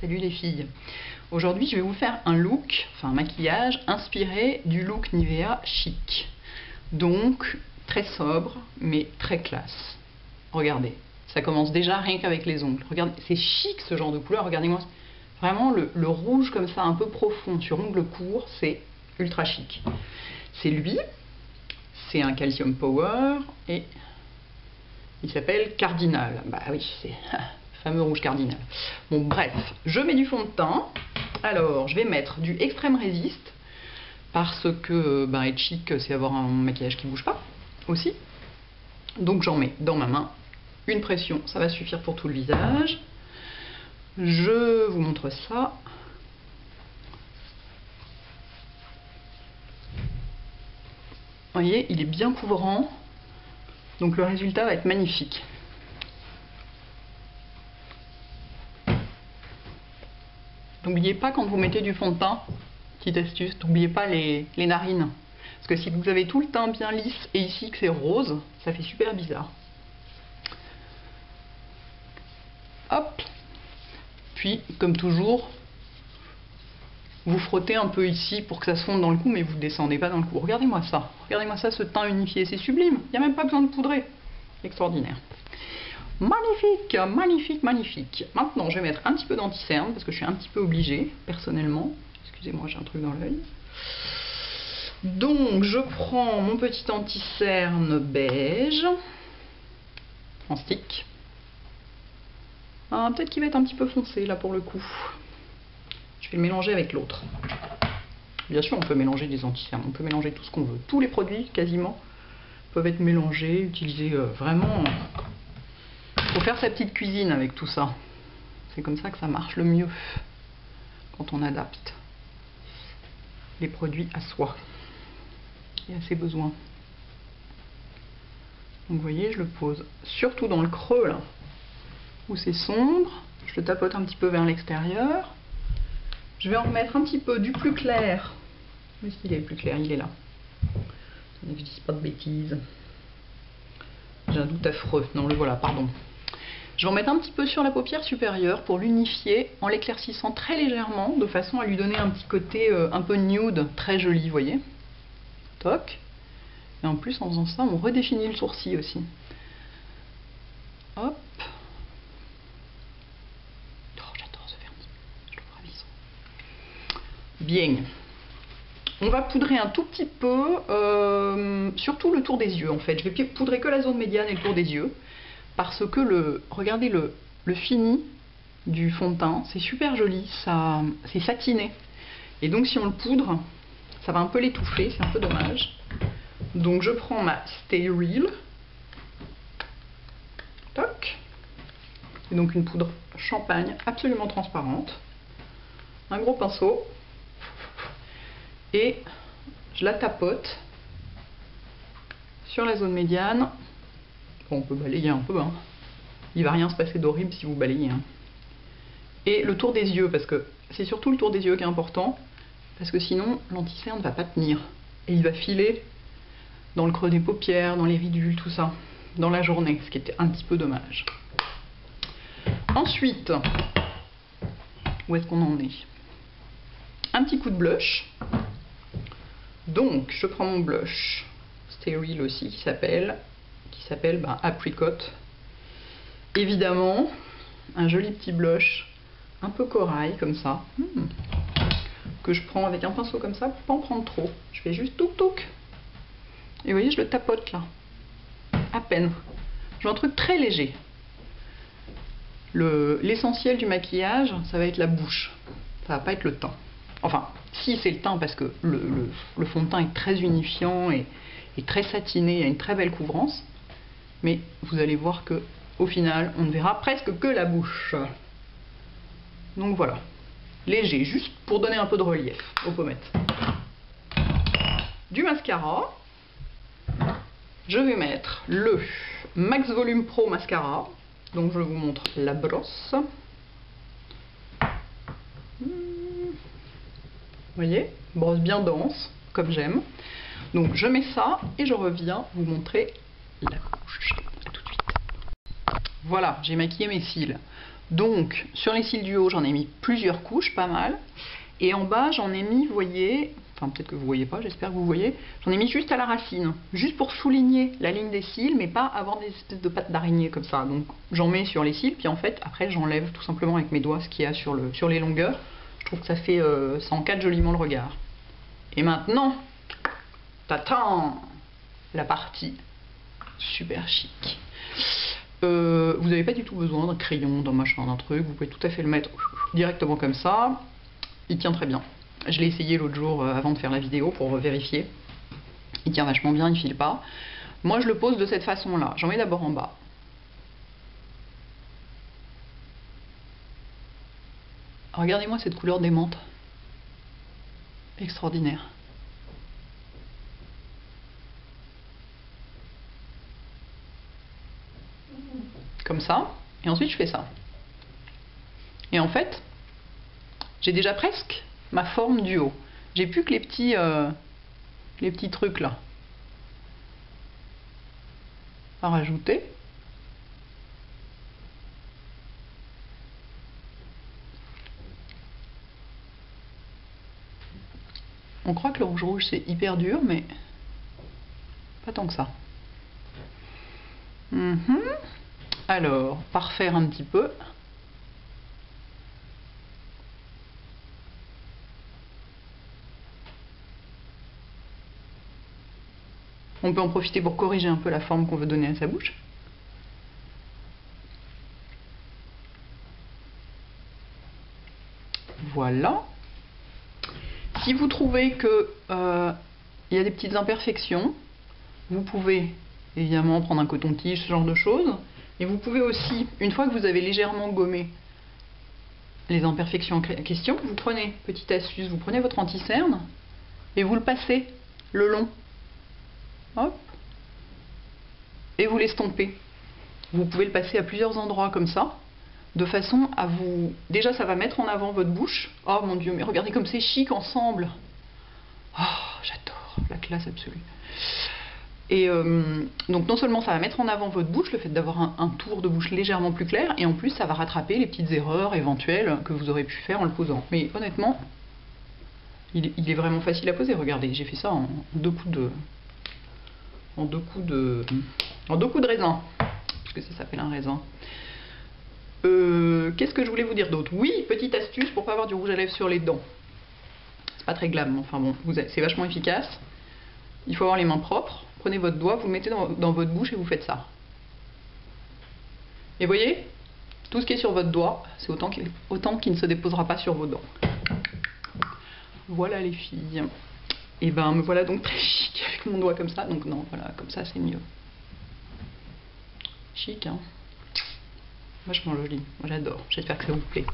Salut les filles. Aujourd'hui je vais vous faire un look, enfin un maquillage inspiré du look Nivea chic. Donc très sobre mais très classe. Regardez, ça commence déjà rien qu'avec les ongles. Regardez, c'est chic ce genre de couleur, regardez-moi. Vraiment le rouge comme ça un peu profond sur ongles courts, c'est ultra chic. C'est lui, c'est un Calcium Power et il s'appelle Cardinal. Bah oui, c'est fameux rouge cardinal. Bon bref, je mets du fond de teint. Alors je vais mettre du Extreme Resist parce que être chic c'est avoir un maquillage qui bouge pas aussi. Donc j'en mets dans ma main une pression, ça va suffire pour tout le visage. Je vous montre ça. Vous voyez, il est bien couvrant, donc le résultat va être magnifique. N'oubliez pas quand vous mettez du fond de teint, petite astuce, n'oubliez pas les narines. Parce que si vous avez tout le teint bien lisse et ici que c'est rose, ça fait super bizarre. Hop. Puis, comme toujours, vous frottez un peu ici pour que ça se fonde dans le cou, mais vous ne descendez pas dans le cou. Regardez-moi ça. Regardez-moi ça, ce teint unifié. C'est sublime. Il n'y a même pas besoin de poudrer. Extraordinaire. Magnifique, magnifique, magnifique. Maintenant, je vais mettre un petit peu d'anti-cerne parce que je suis un petit peu obligée, personnellement. Excusez-moi, j'ai un truc dans l'œil. Donc, je prends mon petit anti-cerne beige en stick. Ah, peut-être qu'il va être un petit peu foncé là pour le coup. Je vais le mélanger avec l'autre. Bien sûr, on peut mélanger des anti-cernes, on peut mélanger tout ce qu'on veut. Tous les produits, quasiment, peuvent être mélangés, utilisés vraiment. Il faut faire sa petite cuisine avec tout ça. C'est comme ça que ça marche le mieux, quand on adapte les produits à soi et à ses besoins. Donc vous voyez, je le pose surtout dans le creux, là, où c'est sombre. Je le tapote un petit peu vers l'extérieur. Je vais en remettre un petit peu du plus clair. Où est-ce qu'il est le plus clair? Il est là. Que je dise pas de bêtises. J'ai un doute affreux. Non, le voilà, pardon. Je vais en mettre un petit peu sur la paupière supérieure pour l'unifier en l'éclaircissant très légèrement, de façon à lui donner un petit côté un peu nude, très joli, vous voyez. Toc. Et en plus, en faisant ça, on redéfinit le sourcil aussi. Hop. Oh, j'adore ce vernis. Je le trouve ravissant. Bien. On va poudrer un tout petit peu, surtout le tour des yeux en fait. Je vais poudrer que la zone médiane et le tour des yeux. Parce que regardez le fini du fond de teint, c'est super joli, c'est satiné. Et donc si on le poudre, ça va un peu l'étouffer, c'est un peu dommage. Donc je prends ma Stay Real. Toc. Et donc une poudre champagne absolument transparente. Un gros pinceau. Et je la tapote sur la zone médiane. Bon, on peut balayer un peu, hein. Il va rien se passer d'horrible si vous balayez. Hein. Et le tour des yeux, parce que c'est surtout le tour des yeux qui est important, parce que sinon l'anti-cerne ne va pas tenir. Et il va filer dans le creux des paupières, dans les ridules, tout ça, dans la journée, ce qui était un petit peu dommage. Ensuite, où est-ce qu'on en est? Un petit coup de blush. Donc, je prends mon blush Stay Real aussi, qui s'appelle Apricot. Évidemment, un joli petit blush, un peu corail, comme ça, que je prends avec un pinceau comme ça, pour pas en prendre trop. Je fais juste touc touc. Et vous voyez, je le tapote là, à peine. Je veux un truc très léger. L'essentiel du maquillage, ça va être la bouche. Ça va pas être le teint. Enfin, si c'est le teint, parce que le fond de teint est très unifiant et très satiné, il y a une très belle couvrance. Mais vous allez voir que au final, on ne verra presque que la bouche. Donc voilà, léger, juste pour donner un peu de relief aux pommettes. Du mascara. Je vais mettre le Max Volume Pro Mascara. Donc je vous montre la brosse. Vous voyez, brosse bien dense, comme j'aime. Donc je mets ça et je reviens vous montrer la bouche. A tout de suite. Voilà, j'ai maquillé mes cils. Donc, sur les cils du haut, j'en ai mis plusieurs couches, pas mal. Et en bas, j'en ai mis, vous voyez, enfin peut-être que vous voyez pas, j'espère que vous voyez, j'en ai mis juste à la racine, juste pour souligner la ligne des cils, mais pas avoir des espèces de pattes d'araignée comme ça. Donc j'en mets sur les cils, puis en fait, après j'enlève tout simplement avec mes doigts ce qu'il y a sur les longueurs. Je trouve que ça fait, ça encadre joliment le regard. Et maintenant, t'attends la partie super chic. Vous n'avez pas du tout besoin d'un crayon, d'un machin, d'un truc, vous pouvez tout à fait le mettre directement comme ça. Il tient très bien. Je l'ai essayé l'autre jour avant de faire la vidéo pour vérifier. Il tient vachement bien, il file pas. Moi je le pose de cette façon là. J'en mets d'abord en bas. Regardez-moi cette couleur d'aimante. Extraordinaire. Comme ça. Et ensuite je fais ça. Et en fait, j'ai déjà presque ma forme du haut. J'ai plus que les petits trucs là à rajouter. On croit que le rouge c'est hyper dur, mais pas tant que ça. Alors, parfaire un petit peu. On peut en profiter pour corriger un peu la forme qu'on veut donner à sa bouche. Voilà. Si vous trouvez que il y a des petites imperfections, vous pouvez évidemment prendre un coton-tige, ce genre de choses. Et vous pouvez aussi, une fois que vous avez légèrement gommé les imperfections en question, vous prenez, petite astuce, vous prenez votre anti-cerne et vous le passez le long. Hop. Et vous l'estompez. Vous pouvez le passer à plusieurs endroits comme ça, de façon à vous... Déjà, ça va mettre en avant votre bouche. Oh mon Dieu, mais regardez comme c'est chic ensemble. Oh, j'adore, la classe absolue. Et donc non seulement ça va mettre en avant votre bouche, le fait d'avoir un tour de bouche légèrement plus clair, et en plus ça va rattraper les petites erreurs éventuelles que vous aurez pu faire en le posant. Mais honnêtement, il est vraiment facile à poser. Regardez, j'ai fait ça en deux coups de... En deux coups de raisin, parce que ça s'appelle un raisin. Qu'est-ce que je voulais vous dire d'autre? Oui, petite astuce pour pas avoir du rouge à lèvres sur les dents. C'est pas très glam, enfin bon, c'est vachement efficace. Il faut avoir les mains propres. Prenez votre doigt, vous le mettez dans votre bouche et vous faites ça. Et voyez, tout ce qui est sur votre doigt, c'est autant qu'il ne se déposera pas sur vos dents. Voilà les filles. Et ben me voilà donc très chic avec mon doigt comme ça. Donc non, voilà, comme ça c'est mieux. Chic, hein. Vachement joli. Moi j'adore. J'espère que ça vous plaît.